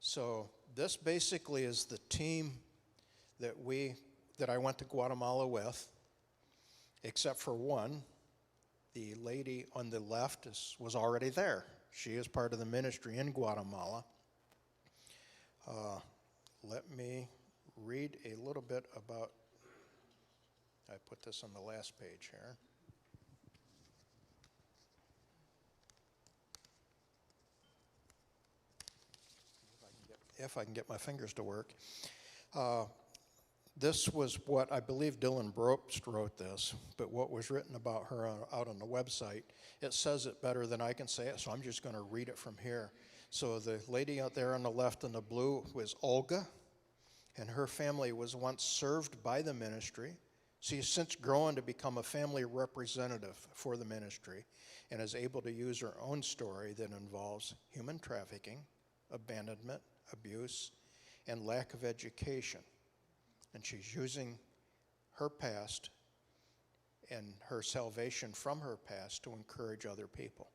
So this basically is the team that I went to Guatemala with, except for one. The lady on the left was already there. She is part of the ministry in Guatemala. Let me read a little bit about, I put this on the last page here. If I can get my fingers to work. This was what I believe Dylan Brobst wrote this, but what was written about her out on the website, it says it better than I can say it, so I'm just going to read it from here. So the lady out there on the left in the blue was Olga, and her family was once served by the ministry. She has since grown to become a family representative for the ministry and is able to use her own story that involves human trafficking, abandonment, abuse, and lack of education. And she's using her past and her salvation from her past to encourage other people.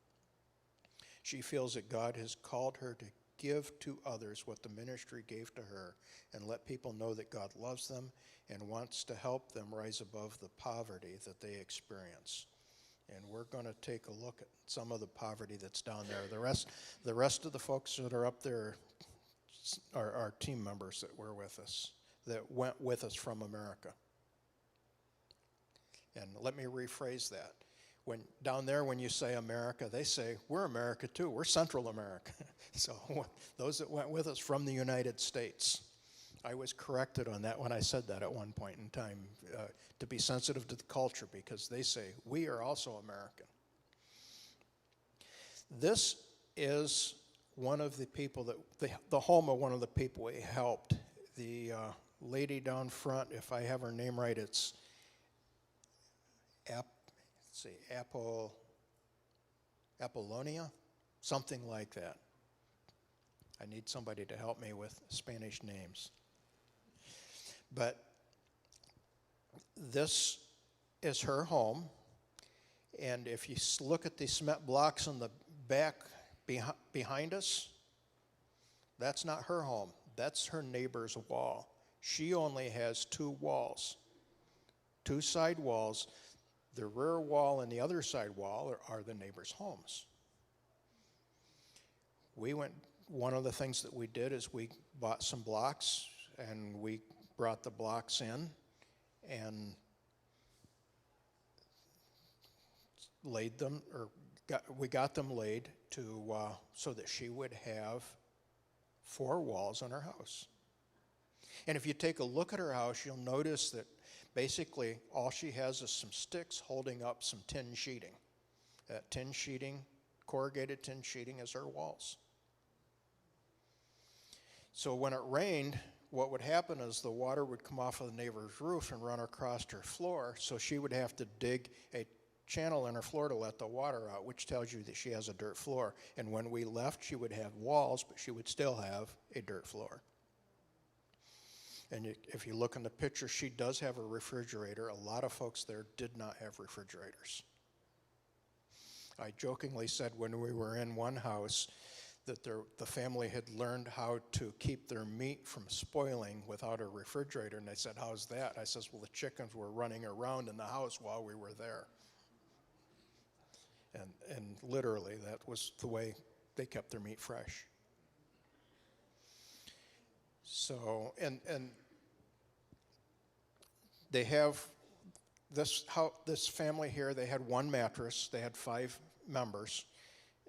She feels that God has called her to give to others what the ministry gave to her and let people know that God loves them and wants to help them rise above the poverty that they experience. And we're going to take a look at some of the poverty that's down there. The rest of the folks that are up there are team members that were with us, that went with us from America. And let me rephrase that. Down there, when you say America, they say, we're America too. We're Central America. So those that went with us from the United States. I was corrected on that when I said that at one point in time, to be sensitive to the culture, because they say, we are also American. This is one of the people the home of one of the people we helped. The lady down front, if I have her name right, it's Apollonia, something like that. I need somebody to help me with Spanish names. But this is her home, and if you look at the cement blocks on the back behind us, that's not her home. That's her neighbor's wall. She only has two walls, two side walls. The rear wall and the other side wall are the neighbors' homes. One of the things that we did is we bought some blocks and we brought the blocks in and laid them, we got them laid so that she would have four walls on her house. And if you take a look at her house, you'll notice that basically all she has is some sticks holding up some tin sheeting. That tin sheeting, corrugated tin sheeting, is her walls. So when it rained, what would happen is the water would come off of the neighbor's roof and run across her floor, so she would have to dig a channel in her floor to let the water out, which tells you that she has a dirt floor. And when we left, she would have walls, but she would still have a dirt floor. And if you look in the picture, she does have a refrigerator. A lot of folks there did not have refrigerators. I jokingly said when we were in one house that the family had learned how to keep their meat from spoiling without a refrigerator. And they said, how's that? I says, well, the chickens were running around in the house while we were there. And literally, that was the way they kept their meat fresh. So, and they have this family here, they had one mattress, they had 5 members,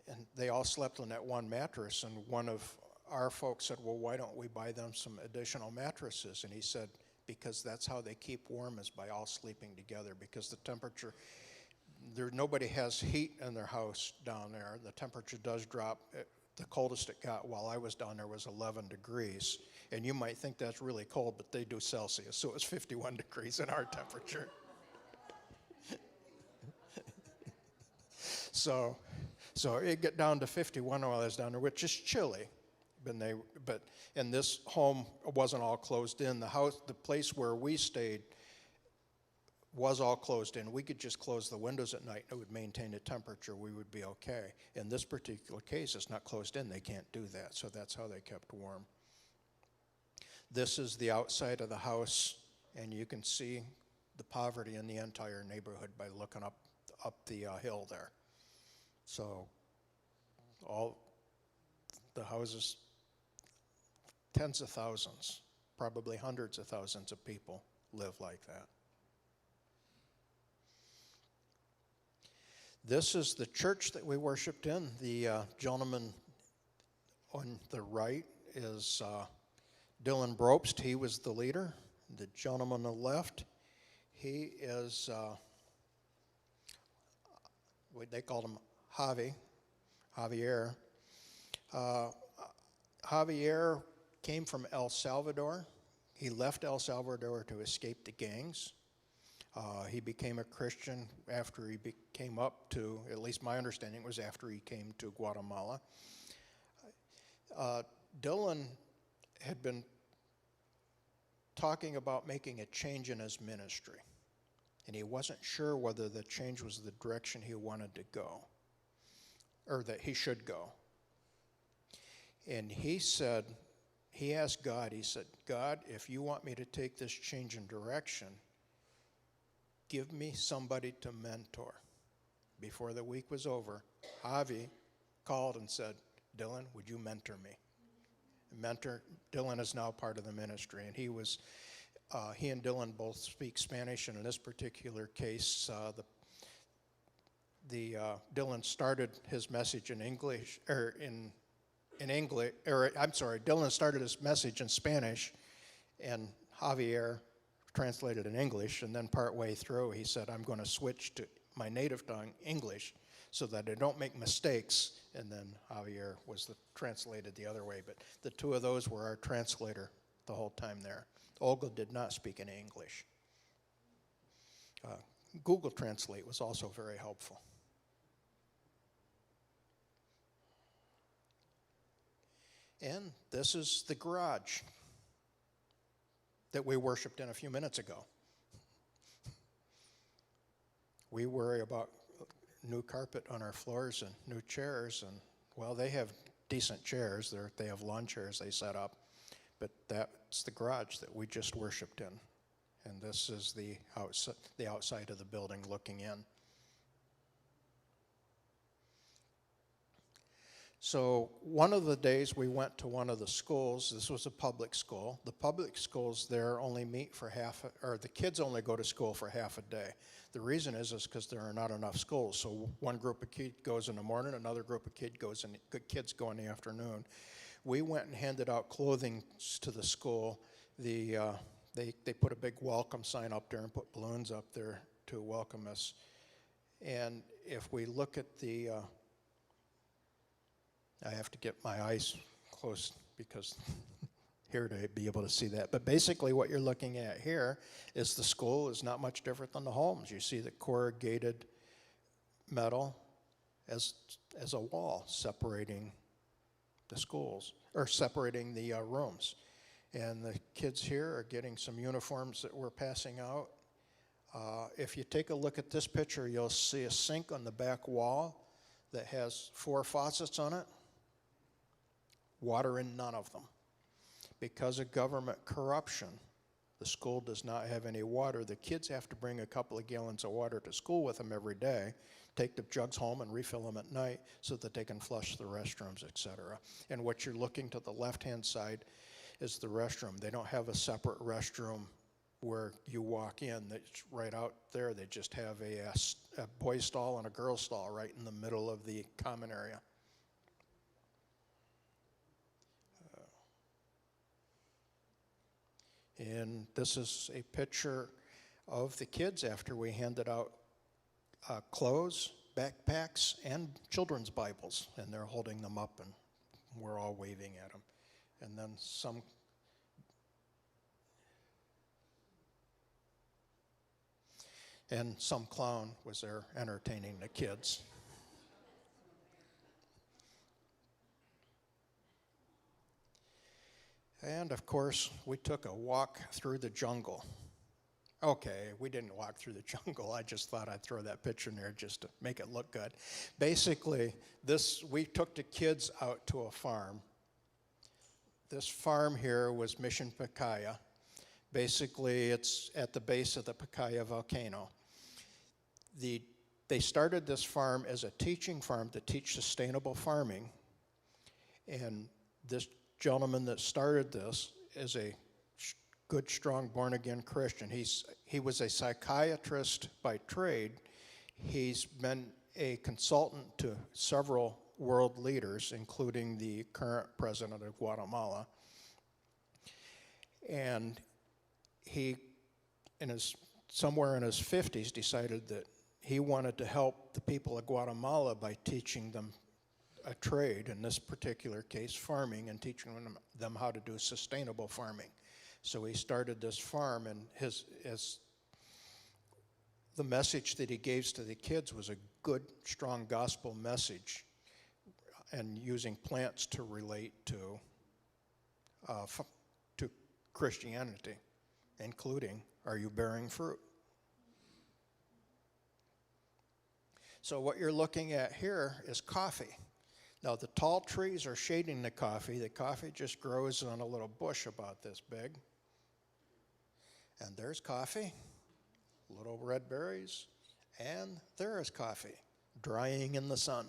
and they all slept on that one mattress. And one of our folks said, well, why don't we buy them some additional mattresses? And he said, because that's how they keep warm, is by all sleeping together, because the temperature, nobody has heat in their house down there. The temperature does drop. The coldest it got while I was down there was 11 degrees. And you might think that's really cold, but they do Celsius, so it's 51 degrees in our temperature. So it got down to 51 while I was down there, which is chilly. And this home wasn't all closed in. The place where we stayed was all closed in. We could just close the windows at night and it would maintain the temperature. We would be okay. In this particular case, it's not closed in. They can't do that. So that's how they kept warm. This is the outside of the house, and you can see the poverty in the entire neighborhood by looking up the hill there. So all the houses, tens of thousands, probably hundreds of thousands of people live like that. This is the church that we worshiped in. The gentleman on the right is Dylan Brobst. He was the leader. The gentleman on the left, he is, they called him Javier. Javier came from El Salvador. He left El Salvador to escape the gangs. He became a Christian after he came up to, at least my understanding was after he came to Guatemala. Dylan had been talking about making a change in his ministry, and he wasn't sure whether the change was the direction he wanted to go, or that he should go. And he said, he asked God, he said, God, if you want me to take this change in direction, give me somebody to mentor. Before the week was over, Javi called and said, Dylan, would you mentor me? Dylan is now part of the ministry, and he and Dylan both speak Spanish, and in this particular case, Dylan started his message in English, Dylan started his message in Spanish, and Javier translated in English, and then partway through he said, I'm going to switch to my native tongue, English, so that I don't make mistakes, and then Javier was translated the other way, but the two of those were our translator the whole time there. Olga did not speak any English. Google Translate was also very helpful. And this is the garage that we worshiped in a few minutes ago. We worry about new carpet on our floors and new chairs, and well, they have decent chairs. They have lawn chairs they set up, but that's the garage that we just worshiped in. And this is the outside of the building looking in. So one of the days we went to one of the schools. This was a public school. The public schools there only meet for the kids only go to school for half a day. The reason is because there are not enough schools. So one group of kids goes in the morning, another group of kids go in the afternoon. We went and handed out clothing to the school. They put a big welcome sign up there and put balloons up there to welcome us. And if we look at I have to get my eyes close because here to be able to see that. But basically what you're looking at here is the school is not much different than the homes. You see the corrugated metal as a wall separating the schools, or separating the rooms. And the kids here are getting some uniforms that we're passing out. If you take a look at this picture, you'll see a sink on the back wall that has 4 faucets on it. Water in none of them. Because of government corruption, the school does not have any water. The kids have to bring a couple of gallons of water to school with them every day, take the jugs home and refill them at night so that they can flush the restrooms, etc. And what you're looking to the left-hand side is the restroom. They don't have a separate restroom where you walk in. That's right out there. They just have a boys' stall and a girls' stall right in the middle of the common area. And this is a picture of the kids after we handed out clothes, backpacks, and children's Bibles. And they're holding them up, and we're all waving at them. And then some clown was there entertaining the kids. And of course, we took a walk through the jungle. Okay, we didn't walk through the jungle. I just thought I'd throw that picture in there just to make it look good. Basically, we took the kids out to a farm. This farm here was Mission Pacaya. Basically, it's at the base of the Pacaya volcano. They started this farm as a teaching farm to teach sustainable farming. And this gentleman that started this is a good, strong, born-again Christian. He was a psychiatrist by trade. He's been a consultant to several world leaders, including the current president of Guatemala. And he, somewhere in his 50s, decided that he wanted to help the people of Guatemala by teaching them a trade, in this particular case farming, and teaching them how to do sustainable farming. So he started this farm, and the message that he gave to the kids was a good, strong gospel message, and using plants to relate to Christianity, including, are you bearing fruit? So what you're looking at here is coffee. Now the tall trees are shading the coffee. The coffee just grows on a little bush about this big. And there's coffee, little red berries, and there is coffee, drying in the sun.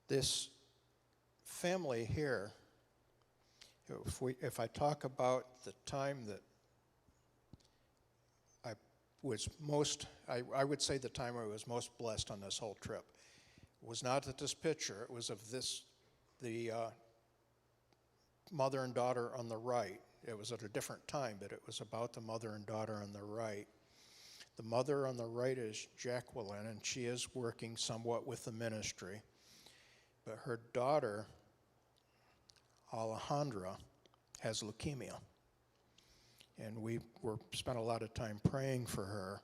This family here, if I talk about the time that I would say the time I was most blessed on this whole trip was not at this picture. It was of the mother and daughter on the right. It was at a different time, but it was about the mother and daughter on the right. The mother on the right is Jacqueline, and she is working somewhat with the ministry. But her daughter, Alejandra, has leukemia. And we spent a lot of time praying for her.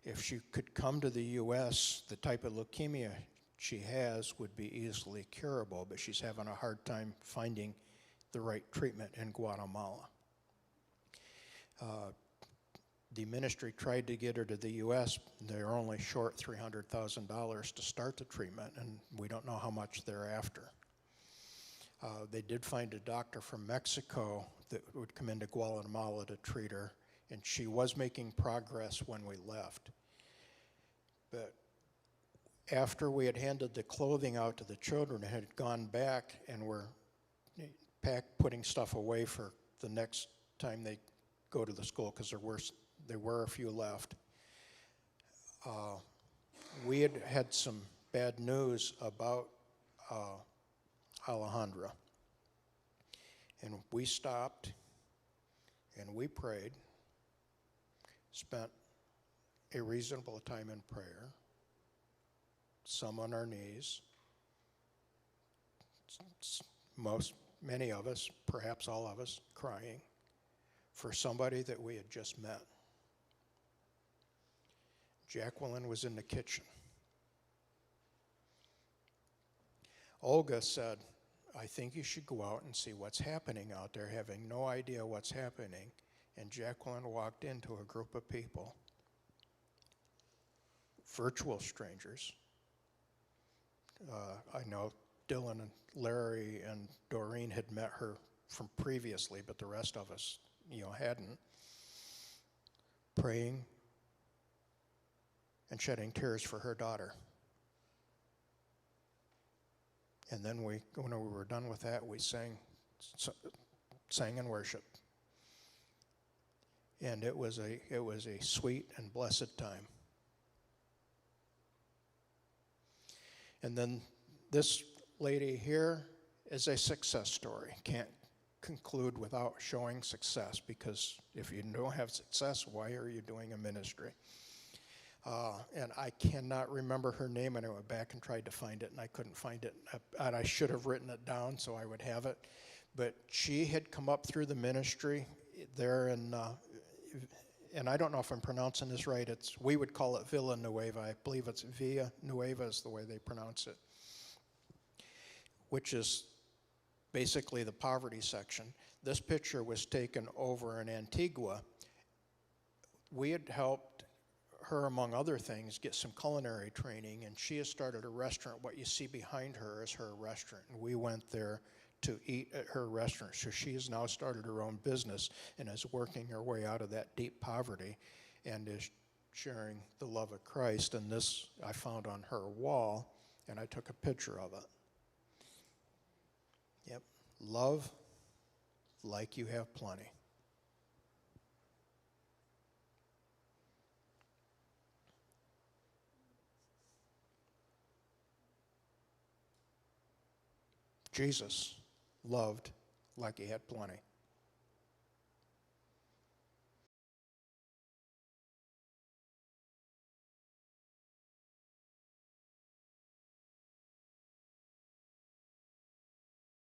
If she could come to the U.S., the type of leukemia she has would be easily curable, but she's having a hard time finding the right treatment in Guatemala. The ministry tried to get her to the U.S. They're only short $300,000 to start the treatment, and we don't know how much thereafter. They did find a doctor from Mexico that would come into Guatemala to treat her, and she was making progress when we left. But after we had handed the clothing out to the children and had gone back and were putting stuff away for the next time they go to the school, because there were a few left, we had some bad news about Alejandra. And we stopped and we prayed, spent a reasonable time in prayer, some on our knees, many of us, perhaps all of us, crying for somebody that we had just met. Jacqueline was in the kitchen. Olga said, I think you should go out and see what's happening out there, having no idea what's happening. And Jacqueline walked into a group of people, virtual strangers. I know Dylan and Larry and Doreen had met her from previously, but the rest of us, hadn't. Praying and shedding tears for her daughter. And then when we were done with that, we sang and worshiped. And it was a sweet and blessed time. And then this lady here is a success story. Can't conclude without showing success, because if you don't have success, why are you doing a ministry? And I cannot remember her name, and I went back and tried to find it, and I couldn't find it. And I should have written it down so I would have it. But she had come up through the ministry there in, and I don't know if I'm pronouncing this right. We would call it Villa Nueva. I believe it's Villa Nueva is the way they pronounce it. which is basically the poverty section. This picture was taken over in Antigua. We had helped her, among other things, get some culinary training, and she has started a restaurant. What you see behind her is her restaurant, and we went there to eat at her restaurant. So she has now started her own business and is working her way out of that deep poverty and is sharing the love of Christ. And this I found on her wall, and I took a picture of it. Yep, love like you have plenty. Jesus loved like he had plenty.